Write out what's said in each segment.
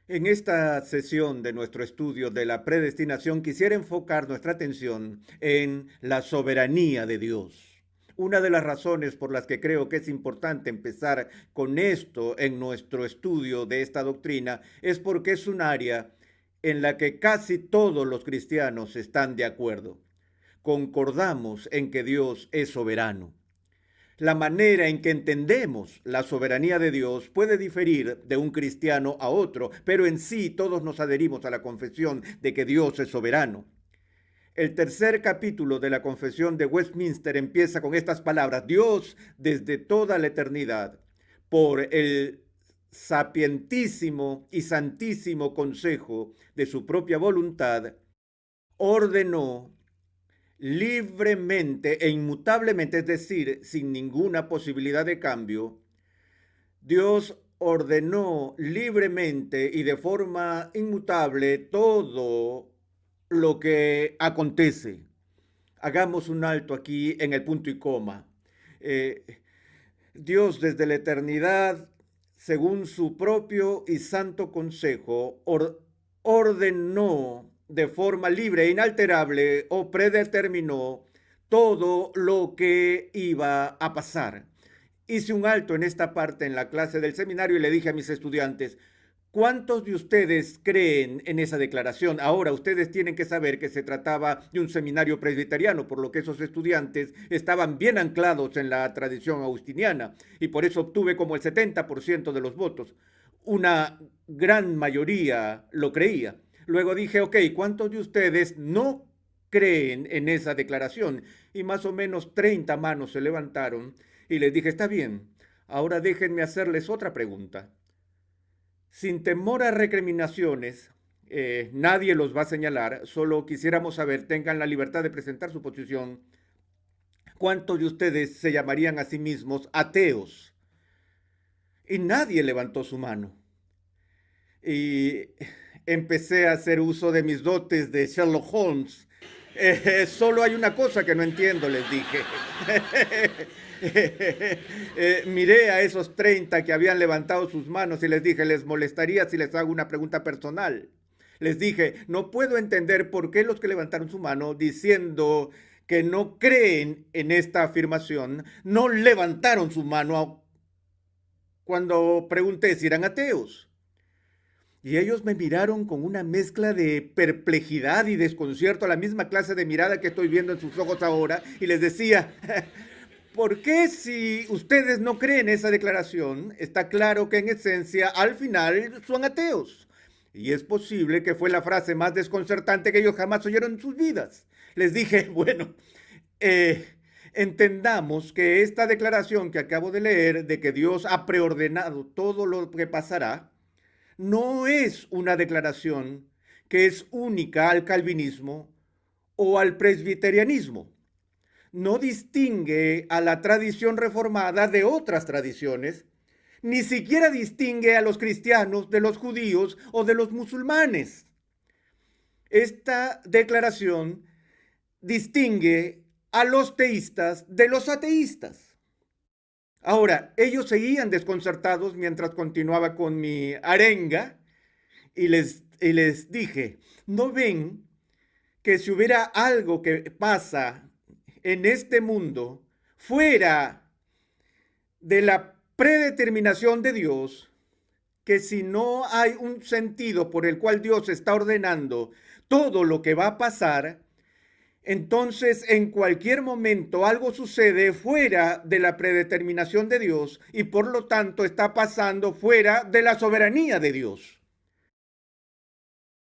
En esta sesión de nuestro estudio de la predestinación quisiera enfocar nuestra atención en la soberanía de Dios. Una de las razones por las que creo que es importante empezar con esto en nuestro estudio de esta doctrina es porque es un área en la que casi todos los cristianos están de acuerdo. Concordamos en que Dios es soberano. La manera en que entendemos la soberanía de Dios puede diferir de un cristiano a otro, pero en sí todos nos adherimos a la confesión de que Dios es soberano. El tercer capítulo de la Confesión de Westminster empieza con estas palabras: Dios, desde toda la eternidad, por el sapientísimo y santísimo consejo de su propia voluntad, ordenó libremente e inmutablemente, es decir, sin ninguna posibilidad de cambio. Dios ordenó libremente y de forma inmutable todo lo que acontece. Hagamos un alto aquí en el punto y coma. Eh, Dios desde la eternidad, según su propio y santo consejo, ordenó de forma libre e inalterable o predeterminó todo lo que iba a pasar. Hice un alto en esta parte en la clase del seminario y le dije a mis estudiantes: ¿cuántos de ustedes creen en esa declaración? Ahora, ustedes tienen que saber que se trataba de un seminario presbiteriano, por lo que esos estudiantes estaban bien anclados en la tradición agustiniana y por eso obtuve como el 70% de los votos. Una gran mayoría lo creía. Luego dije: ok, ¿cuántos de ustedes no creen en esa declaración? Y más o menos 30 manos se levantaron y les dije: está bien, ahora déjenme hacerles otra pregunta. Sin temor a recriminaciones, nadie los va a señalar, solo quisiéramos saber, tengan la libertad de presentar su posición. ¿Cuántos de ustedes se llamarían a sí mismos ateos? Y nadie levantó su mano. Y empecé a hacer uso de mis dotes de Sherlock Holmes. Solo hay una cosa que no entiendo, les dije. Miré a esos 30 que habían levantado sus manos y les dije: ¿les molestaría si les hago una pregunta personal? Les dije: no puedo entender por qué los que levantaron su mano diciendo que no creen en esta afirmación no levantaron su mano cuando pregunté si eran ateos. Y ellos me miraron con una mezcla de perplejidad y desconcierto, la misma clase de mirada que estoy viendo en sus ojos ahora, y les decía: ¿por qué, si ustedes no creen esa declaración, está claro que en esencia al final son ateos? Y es posible que fue la frase más desconcertante que ellos jamás oyeron en sus vidas. Les dije: bueno, eh, entendamos que esta declaración que acabo de leer de que Dios ha preordenado todo lo que pasará, no es una declaración que es única al calvinismo o al presbiterianismo. No distingue a la tradición reformada de otras tradiciones, ni siquiera distingue a los cristianos de los judíos o de los musulmanes. Esta declaración distingue a los teístas de los ateístas. Ahora, ellos seguían desconcertados mientras continuaba con mi arenga y les dije: ¿no ven que si hubiera algo que pasa en este mundo fuera de la predeterminación de Dios, que si no hay un sentido por el cual Dios está ordenando todo lo que va a pasar, entonces en cualquier momento algo sucede fuera de la predeterminación de Dios y por lo tanto está pasando fuera de la soberanía de Dios?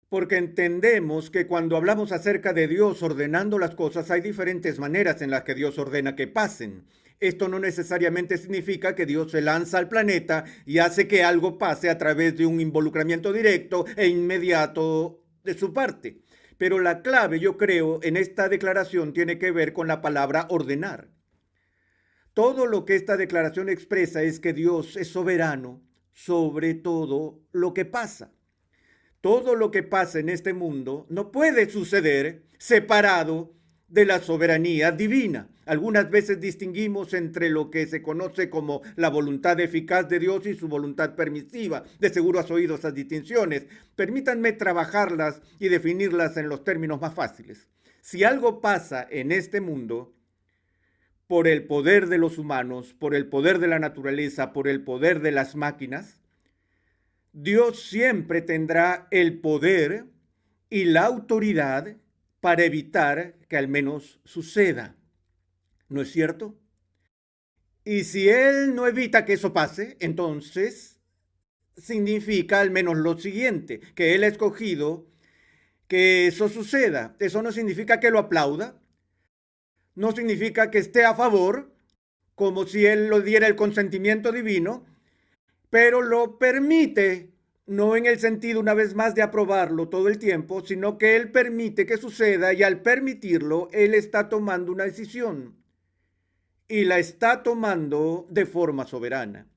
Porque entendemos que cuando hablamos acerca de Dios ordenando las cosas, hay diferentes maneras en las que Dios ordena que pasen. Esto no necesariamente significa que Dios se lanza al planeta y hace que algo pase a través de un involucramiento directo e inmediato de su parte. Pero la clave, yo creo, en esta declaración tiene que ver con la palabra ordenar. Todo lo que esta declaración expresa es que Dios es soberano sobre todo lo que pasa. Todo lo que pasa en este mundo no puede suceder separado de la soberanía divina. Algunas veces distinguimos entre lo que se conoce como la voluntad eficaz de Dios y su voluntad permisiva. De seguro has oído esas distinciones. Permítanme trabajarlas y definirlas en los términos más fáciles. Si algo pasa en este mundo, por el poder de los humanos, por el poder de la naturaleza, por el poder de las máquinas, Dios siempre tendrá el poder y la autoridad para evitar que al menos suceda. ¿No es cierto? Y si Él no evita que eso pase, entonces significa al menos lo siguiente, que Él ha escogido que eso suceda. Eso no significa que lo aplauda, no significa que esté a favor, como si Él lo diera el consentimiento divino, pero lo permite, no en el sentido una vez más de aprobarlo todo el tiempo, sino que Él permite que suceda y al permitirlo, Él está tomando una decisión y la está tomando de forma soberana.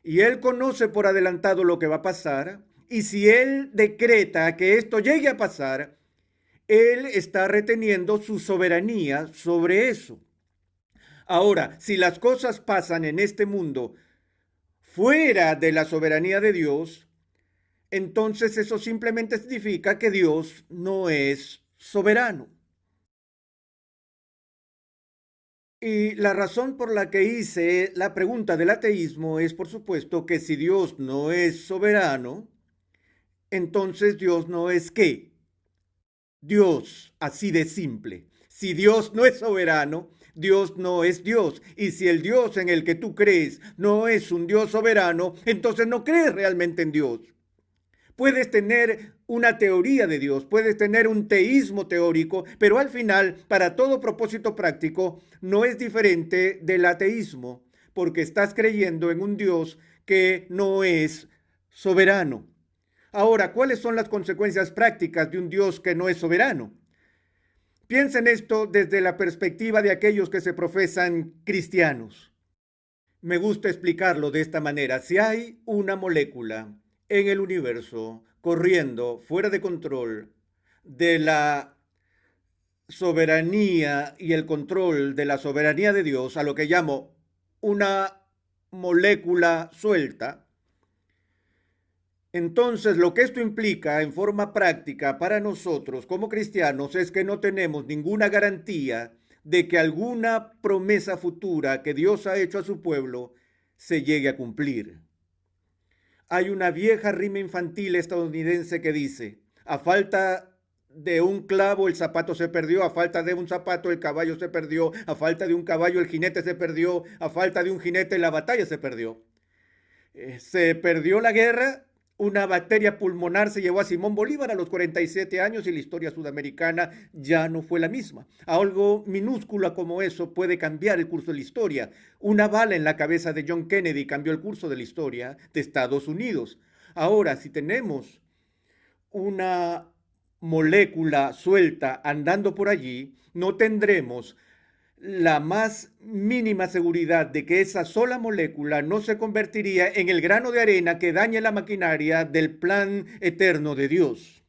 Y Él conoce por adelantado lo que va a pasar y si Él decreta que esto llegue a pasar, Él está reteniendo su soberanía sobre eso. Ahora, si las cosas pasan en este mundo fuera de la soberanía de Dios, entonces eso simplemente significa que Dios no es soberano. Y la razón por la que hice la pregunta del ateísmo es, por supuesto, que si Dios no es soberano, entonces Dios no es ¿qué? Dios, así de simple. Si Dios no es soberano, Dios no es Dios. Y si el Dios en el que tú crees no es un Dios soberano, entonces no crees realmente en Dios. Puedes tener una teoría de Dios, puedes tener un teísmo teórico, pero al final, para todo propósito práctico, no es diferente del ateísmo, porque estás creyendo en un Dios que no es soberano. Ahora, ¿cuáles son las consecuencias prácticas de un Dios que no es soberano? Piensen esto desde la perspectiva de aquellos que se profesan cristianos. Me gusta explicarlo de esta manera. Si hay una molécula en el universo corriendo fuera de control de la soberanía y el control de la soberanía de Dios, a lo que llamo una molécula suelta, entonces lo que esto implica en forma práctica para nosotros como cristianos es que no tenemos ninguna garantía de que alguna promesa futura que Dios ha hecho a su pueblo se llegue a cumplir. Hay una vieja rima infantil estadounidense que dice, a falta de un clavo el zapato se perdió, a falta de un zapato el caballo se perdió, a falta de un caballo el jinete se perdió, a falta de un jinete la batalla se perdió. Se perdió la guerra, una bacteria pulmonar se llevó a Simón Bolívar a los 47 años y la historia sudamericana ya no fue la misma. Algo minúsculo como eso puede cambiar el curso de la historia. Una bala en la cabeza de John Kennedy cambió el curso de la historia de Estados Unidos. Ahora, si tenemos una molécula suelta andando por allí, no tendremos la más mínima seguridad de que esa sola molécula no se convertiría en el grano de arena que dañe la maquinaria del plan eterno de Dios.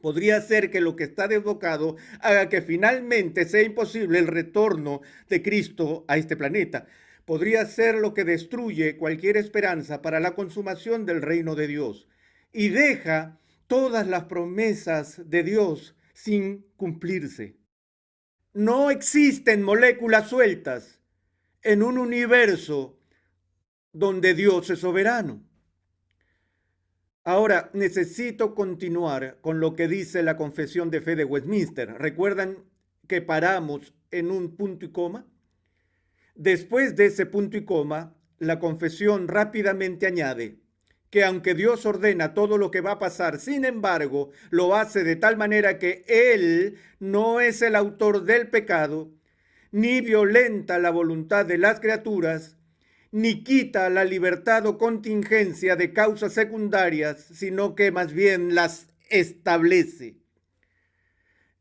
Podría ser que lo que está desbocado haga que finalmente sea imposible el retorno de Cristo a este planeta. Podría ser lo que destruye cualquier esperanza para la consumación del reino de Dios y deja todas las promesas de Dios sin cumplirse. No existen moléculas sueltas en un universo donde Dios es soberano. Ahora, necesito continuar con lo que dice la Confesión de Fe de Westminster. ¿Recuerdan que paramos en un punto y coma? Después de ese punto y coma, la confesión rápidamente añade que aunque Dios ordena todo lo que va a pasar, sin embargo, lo hace de tal manera que Él no es el autor del pecado, ni violenta la voluntad de las criaturas, ni quita la libertad o contingencia de causas secundarias, sino que más bien las establece.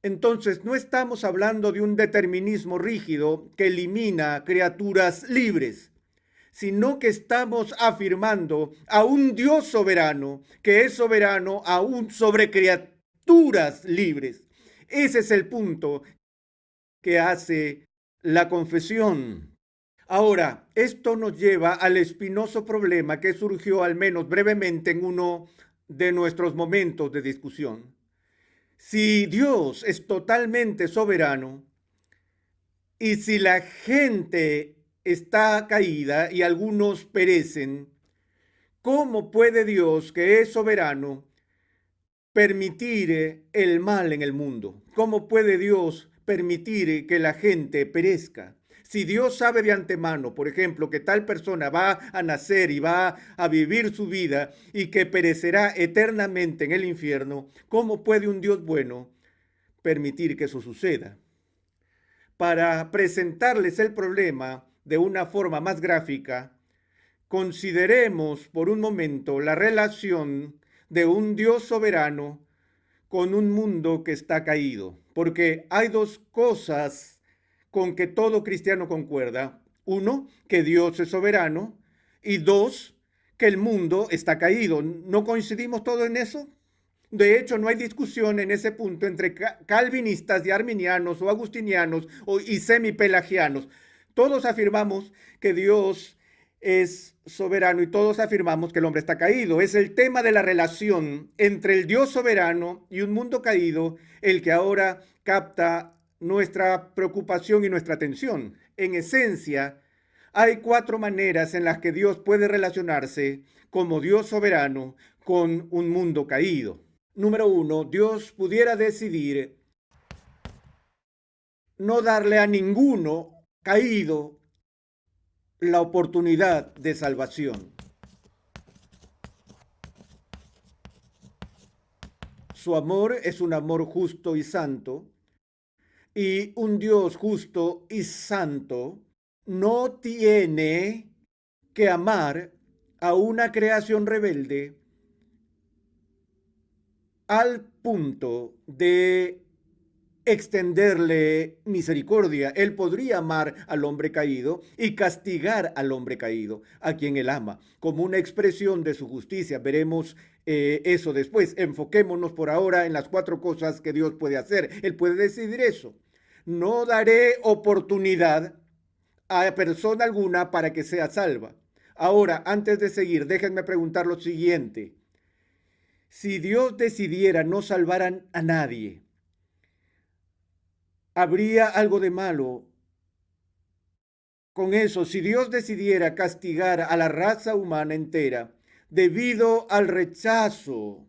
Entonces, no estamos hablando de un determinismo rígido que elimina criaturas libres, sino que estamos afirmando a un Dios soberano que es soberano aún sobre criaturas libres. Ese es el punto que hace la confesión. Ahora, esto nos lleva al espinoso problema que surgió al menos brevemente en uno de nuestros momentos de discusión. Si Dios es totalmente soberano y si la gente está caída y algunos perecen, ¿cómo puede Dios, que es soberano, permitir el mal en el mundo? ¿Cómo puede Dios permitir que la gente perezca? Si Dios sabe de antemano, por ejemplo, que tal persona va a nacer y va a vivir su vida y que perecerá eternamente en el infierno, ¿cómo puede un Dios bueno permitir que eso suceda? Para presentarles el problema de una forma más gráfica, consideremos por un momento la relación de un Dios soberano con un mundo que está caído, porque hay dos cosas con que todo cristiano concuerda. Uno, que Dios es soberano, y dos, que el mundo está caído. ¿No coincidimos todos en eso? De hecho, no hay discusión en ese punto entre calvinistas y arminianos o agustinianos y semipelagianos. Todos afirmamos que Dios es soberano y todos afirmamos que el hombre está caído. Es el tema de la relación entre el Dios soberano y un mundo caído el que ahora capta nuestra preocupación y nuestra atención. En esencia, hay cuatro maneras en las que Dios puede relacionarse como Dios soberano con un mundo caído. Número uno, Dios pudiera decidir no darle a ninguno caído la oportunidad de salvación. Su amor es un amor justo y santo, y un Dios justo y santo no tiene que amar a una creación rebelde al punto de extenderle misericordia. Él podría amar al hombre caído y castigar al hombre caído, a quien él ama, como una expresión de su justicia. Veremos eso después. Enfoquémonos por ahora en las cuatro cosas que Dios puede hacer. Él puede decidir eso. No daré oportunidad a persona alguna para que sea salva. Ahora, antes de seguir, déjenme preguntar lo siguiente. Si Dios decidiera no salvar a nadie, ¿habría algo de malo con eso? Si Dios decidiera castigar a la raza humana entera debido al rechazo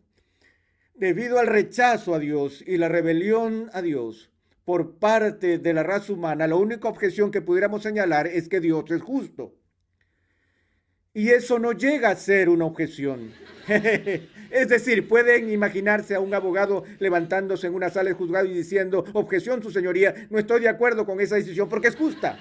a Dios y la rebelión a Dios por parte de la raza humana, la única objeción que pudiéramos señalar es que Dios es justo. Y eso no llega a ser una objeción. Es decir, pueden imaginarse a un abogado levantándose en una sala de juzgado y diciendo: objeción, su señoría, no estoy de acuerdo con esa decisión porque es justa.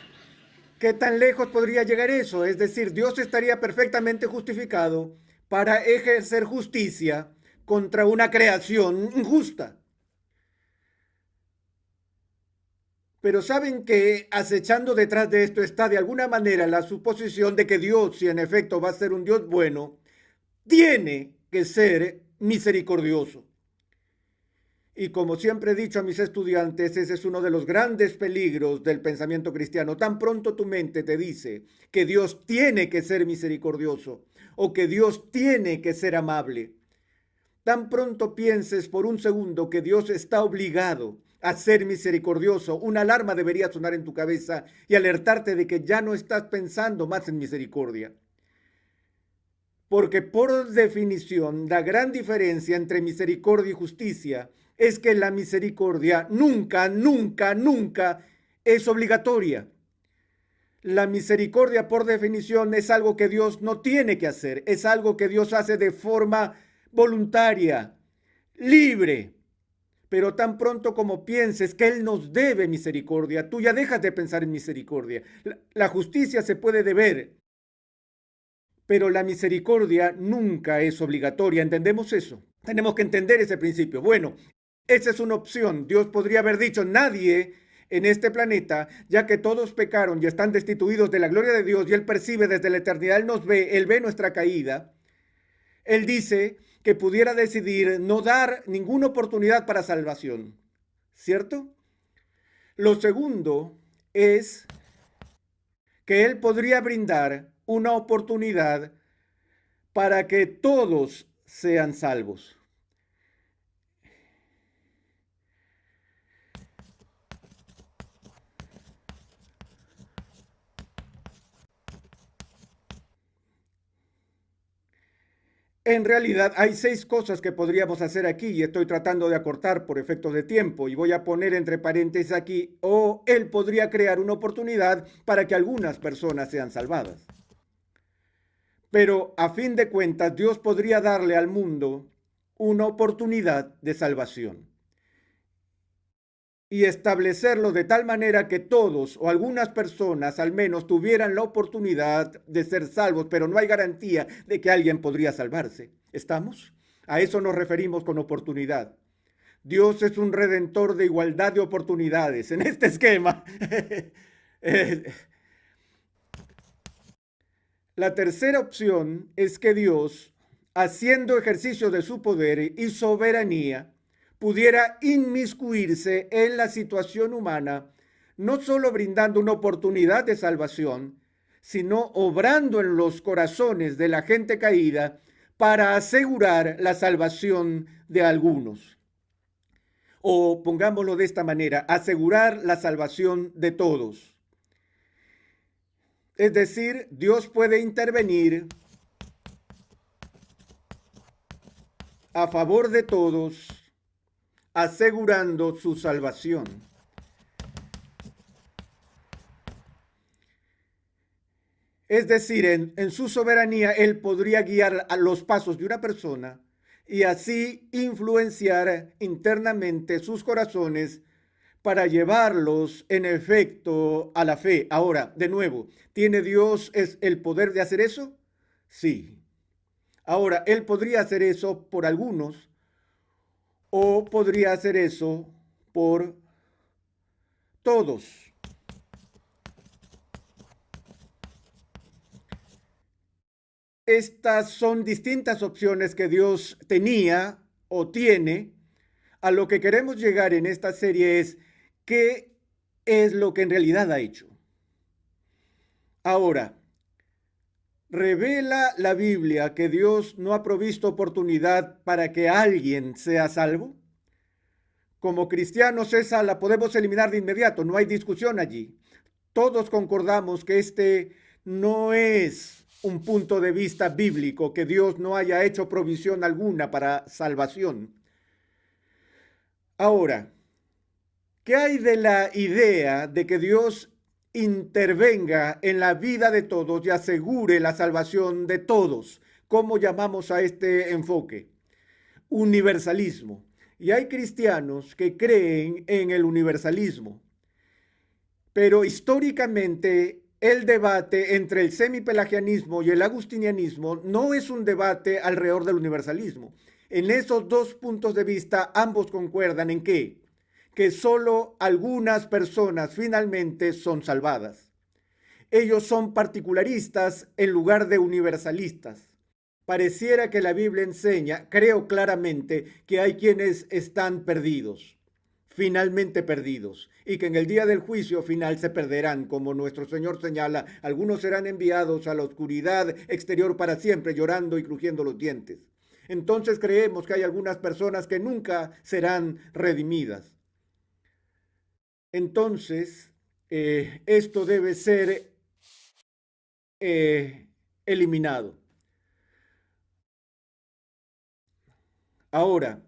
¿Qué tan lejos podría llegar eso? Es decir, Dios estaría perfectamente justificado para ejercer justicia contra una creación injusta. Pero saben que acechando detrás de esto está de alguna manera la suposición de que Dios, si en efecto va a ser un Dios bueno, tiene que ser misericordioso. Y como siempre he dicho a mis estudiantes, ese es uno de los grandes peligros del pensamiento cristiano. Tan pronto tu mente te dice que Dios tiene que ser misericordioso o que Dios tiene que ser amable, tan pronto pienses por un segundo que Dios está obligado a ser misericordioso, una alarma debería sonar en tu cabeza y alertarte de que ya no estás pensando más en misericordia. Porque por definición, la gran diferencia entre misericordia y justicia es que la misericordia nunca, nunca, nunca es obligatoria. La misericordia, por definición, es algo que Dios no tiene que hacer, es algo que Dios hace de forma voluntaria, libre. Pero tan pronto como pienses que Él nos debe misericordia, tú ya dejas de pensar en misericordia. La justicia se puede deber, pero la misericordia nunca es obligatoria. ¿Entendemos eso? Tenemos que entender ese principio. Bueno, esa es una opción. Dios podría haber dicho: nadie en este planeta, ya que todos pecaron y están destituidos de la gloria de Dios y Él percibe desde la eternidad, Él nos ve, Él ve nuestra caída. Él dice que pudiera decidir no dar ninguna oportunidad para salvación, ¿cierto? Lo segundo es que Él podría brindar una oportunidad para que todos sean salvos. En realidad hay 6 cosas que podríamos hacer aquí y estoy tratando de acortar por efectos de tiempo y voy a poner entre paréntesis aquí, o Él podría crear una oportunidad para que algunas personas sean salvadas. Pero a fin de cuentas, Dios podría darle al mundo una oportunidad de salvación y establecerlo de tal manera que todos o algunas personas al menos tuvieran la oportunidad de ser salvos, pero no hay garantía de que alguien podría salvarse. ¿Estamos? A eso nos referimos con oportunidad. Dios es un redentor de igualdad de oportunidades en este esquema. La tercera opción es que Dios, haciendo ejercicio de su poder y soberanía, pudiera inmiscuirse en la situación humana, no solo brindando una oportunidad de salvación, sino obrando en los corazones de la gente caída para asegurar la salvación de algunos. O pongámoslo de esta manera, asegurar la salvación de todos. Es decir, Dios puede intervenir a favor de todos, asegurando su salvación. Es decir, en su soberanía, Él podría guiar a los pasos de una persona y así influenciar internamente sus corazones para llevarlos en efecto a la fe. Ahora, de nuevo, ¿tiene Dios el poder de hacer eso? Sí. Ahora, Él podría hacer eso por algunos o podría hacer eso por todos. Estas son distintas opciones que Dios tenía o tiene. A lo que queremos llegar en esta serie es qué es lo que en realidad ha hecho. Ahora, ¿revela la Biblia que Dios no ha provisto oportunidad para que alguien sea salvo? Como cristianos esa la podemos eliminar de inmediato, no hay discusión allí. Todos concordamos que este no es un punto de vista bíblico, que Dios no haya hecho provisión alguna para salvación. Ahora, ¿qué hay de la idea de que Dios intervenga en la vida de todos y asegure la salvación de todos? ¿Cómo llamamos a este enfoque? Universalismo. Y hay cristianos que creen en el universalismo. Pero históricamente el debate entre el semipelagianismo y el agustinianismo no es un debate alrededor del universalismo. En esos dos puntos de vista ambos concuerdan en qué? Que solo algunas personas finalmente son salvadas. Ellos son particularistas en lugar de universalistas. Pareciera que la Biblia enseña, creo claramente, que hay quienes están perdidos, finalmente perdidos, y que en el día del juicio final se perderán, como nuestro Señor señala, algunos serán enviados a la oscuridad exterior para siempre, llorando y crujiendo los dientes. Entonces creemos que hay algunas personas que nunca serán redimidas. Entonces, esto debe ser eliminado. Ahora,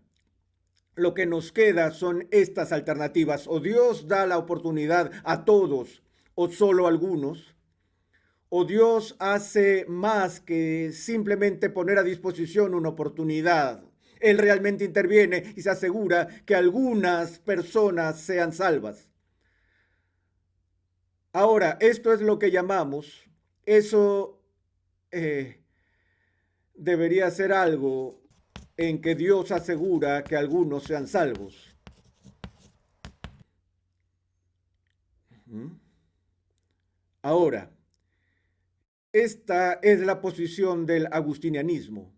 lo que nos queda son estas alternativas. O Dios da la oportunidad a todos o solo a algunos. O Dios hace más que simplemente poner a disposición una oportunidad. Él realmente interviene y se asegura que algunas personas sean salvas. Ahora, esto es lo que llamamos, eso debería ser algo en que Dios asegura que algunos sean salvos. Ahora, esta es la posición del agustinianismo,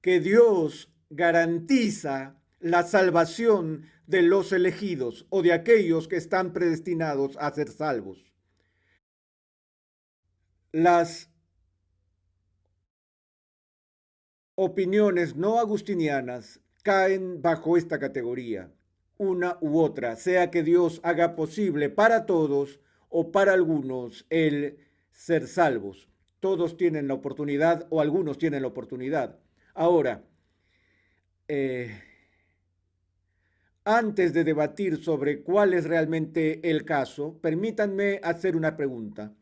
que Dios garantiza la salvación de los elegidos o de aquellos que están predestinados a ser salvos. Las opiniones no agustinianas caen bajo esta categoría, una u otra, sea que Dios haga posible para todos o para algunos el ser salvos. Todos tienen la oportunidad o algunos tienen la oportunidad. Ahora, eh, antes de debatir sobre cuál es realmente el caso, permítanme hacer una pregunta.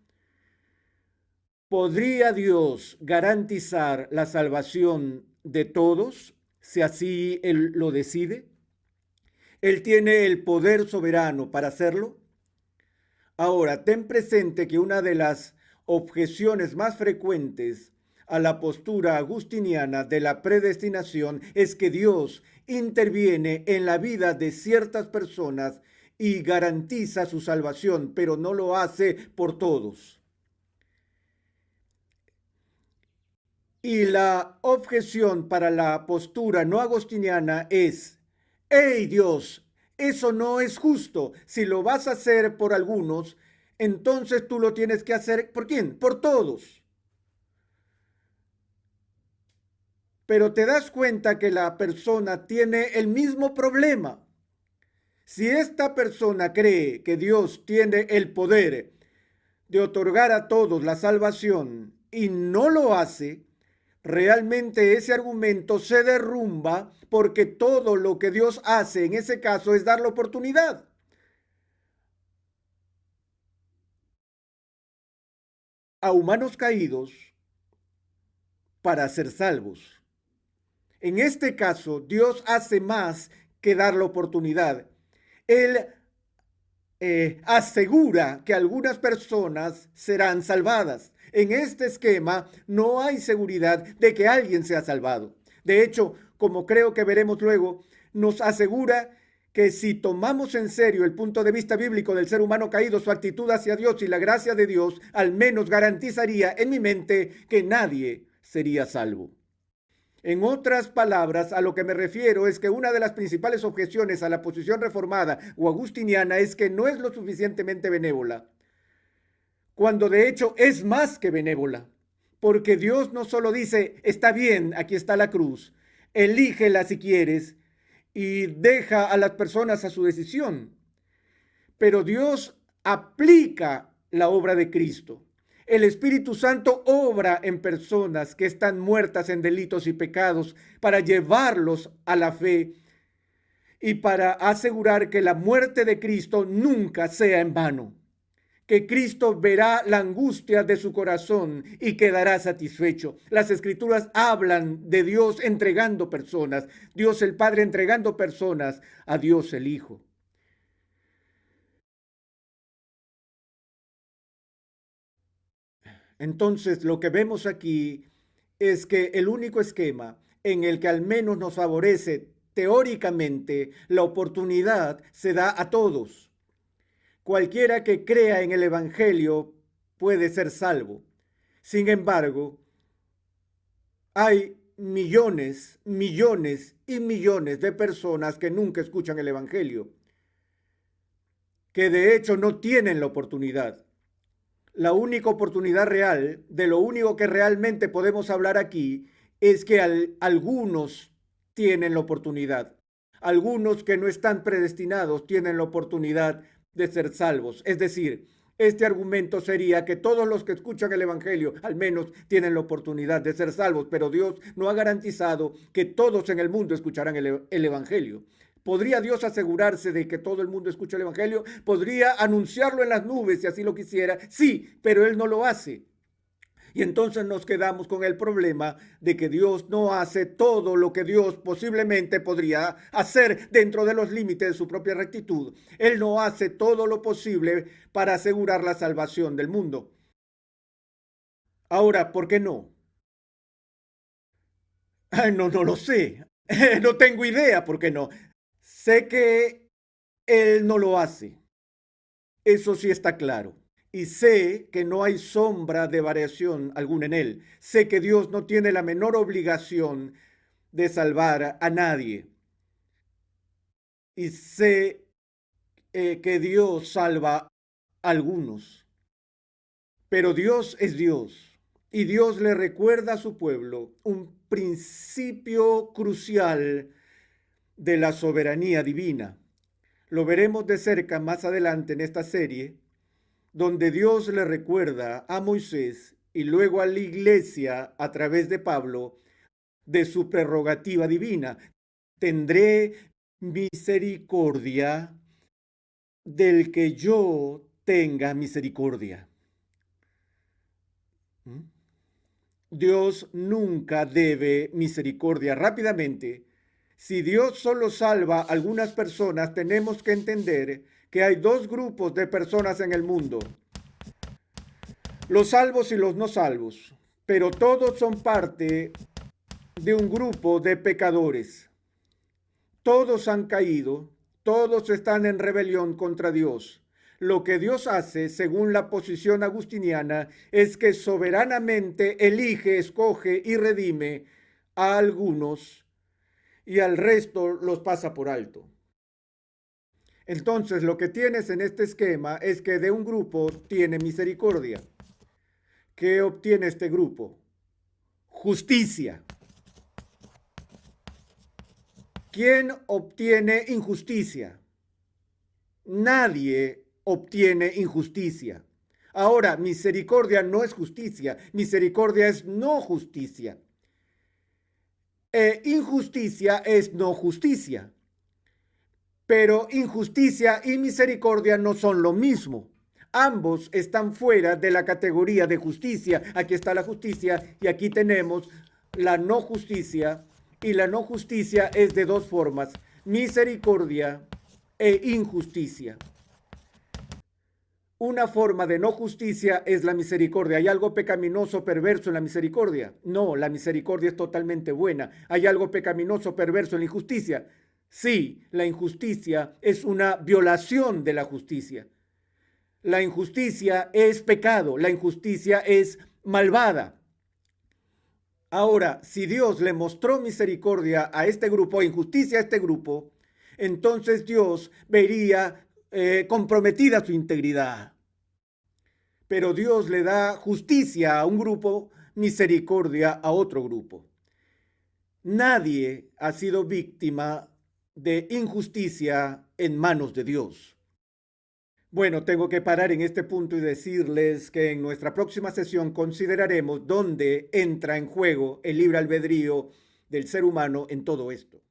¿Podría Dios garantizar la salvación de todos si así Él lo decide? ¿Él tiene el poder soberano para hacerlo? Ahora, ten presente que una de las objeciones más frecuentes a la postura agustiniana de la predestinación es que Dios interviene en la vida de ciertas personas y garantiza su salvación, pero no lo hace por todos. Y la objeción para la postura no agostiniana es: hey Dios, eso no es justo. Si lo vas a hacer por algunos, entonces tú lo tienes que hacer ¿por quién? Por todos. Pero te das cuenta que la persona tiene el mismo problema. Si esta persona cree que Dios tiene el poder de otorgar a todos la salvación y no lo hace, realmente ese argumento se derrumba, porque todo lo que Dios hace en ese caso es dar la oportunidad a humanos caídos para ser salvos. En este caso, Dios hace más que dar la oportunidad. Él asegura que algunas personas serán salvadas. En este esquema no hay seguridad de que alguien sea salvado. De hecho, como creo que veremos luego, nos asegura que si tomamos en serio el punto de vista bíblico del ser humano caído, su actitud hacia Dios y la gracia de Dios, al menos garantizaría en mi mente que nadie sería salvo. En otras palabras, a lo que me refiero es que una de las principales objeciones a la posición reformada o agustiniana es que no es lo suficientemente benévola, cuando de hecho es más que benévola, porque Dios no solo dice: está bien, aquí está la cruz, elígela si quieres y deja a las personas a su decisión, pero Dios aplica la obra de Cristo. El Espíritu Santo obra en personas que están muertas en delitos y pecados para llevarlos a la fe y para asegurar que la muerte de Cristo nunca sea en vano, que Cristo verá la angustia de su corazón y quedará satisfecho. Las Escrituras hablan de Dios entregando personas, Dios el Padre entregando personas a Dios el Hijo. Entonces, lo que vemos aquí es que el único esquema en el que al menos nos favorece teóricamente la oportunidad se da a todos. Cualquiera que crea en el Evangelio puede ser salvo. Sin embargo, hay millones, millones y millones de personas que nunca escuchan el Evangelio, que de hecho no tienen la oportunidad. La única oportunidad real, de lo único que realmente podemos hablar aquí, es que algunos tienen la oportunidad. Algunos que no están predestinados tienen la oportunidad de ser salvos. Es decir, este argumento sería que todos los que escuchan el Evangelio al menos tienen la oportunidad de ser salvos, pero Dios no ha garantizado que todos en el mundo escucharán el Evangelio. ¿Podría Dios asegurarse de que todo el mundo escuche el Evangelio? ¿Podría anunciarlo en las nubes si así lo quisiera? Sí, pero Él no lo hace. Y entonces nos quedamos con el problema de que Dios no hace todo lo que Dios posiblemente podría hacer dentro de los límites de su propia rectitud. Él no hace todo lo posible para asegurar la salvación del mundo. Ahora, ¿por qué no? Ay, no lo sé. No tengo idea por qué no. Sé que Él no lo hace. Eso sí está claro. Y sé que no hay sombra de variación alguna en él. Sé que Dios no tiene la menor obligación de salvar a nadie. y sé que Dios salva a algunos, pero Dios es Dios y Dios le recuerda a su pueblo un principio crucial de la soberanía divina. Lo veremos de cerca más adelante en esta serie, donde Dios le recuerda a Moisés y luego a la iglesia a través de Pablo de su prerrogativa divina. Tendré misericordia del que yo tenga misericordia. Dios nunca debe misericordia. Rápidamente, si Dios solo salva a algunas personas, tenemos que entender que hay dos grupos de personas en el mundo: los salvos y los no salvos, pero todos son parte de un grupo de pecadores. Todos han caído, todos están en rebelión contra Dios. Lo que Dios hace, según la posición agustiniana, es que soberanamente elige, escoge y redime a algunos y al resto los pasa por alto. Entonces, lo que tienes en este esquema es que de un grupo tiene misericordia. ¿Qué obtiene este grupo? Justicia. ¿Quién obtiene injusticia? Nadie obtiene injusticia. Ahora, misericordia no es justicia, misericordia es no justicia. Injusticia es no justicia. Pero injusticia y misericordia no son lo mismo. Ambos están fuera de la categoría de justicia. Aquí está la justicia y aquí tenemos la no justicia. Y la no justicia es de dos formas: misericordia e injusticia. Una forma de no justicia es la misericordia. ¿Hay algo pecaminoso, perverso en la misericordia? No, la misericordia es totalmente buena. ¿Hay algo pecaminoso, perverso en la injusticia? Sí, la injusticia es una violación de la justicia. La injusticia es pecado, la injusticia es malvada. Ahora, si Dios le mostró misericordia a este grupo, injusticia a este grupo, entonces Dios vería comprometida su integridad. Pero Dios le da justicia a un grupo, misericordia a otro grupo. Nadie ha sido víctima de injusticia en manos de Dios. Bueno, tengo que parar en este punto y decirles que en nuestra próxima sesión consideraremos dónde entra en juego el libre albedrío del ser humano en todo esto.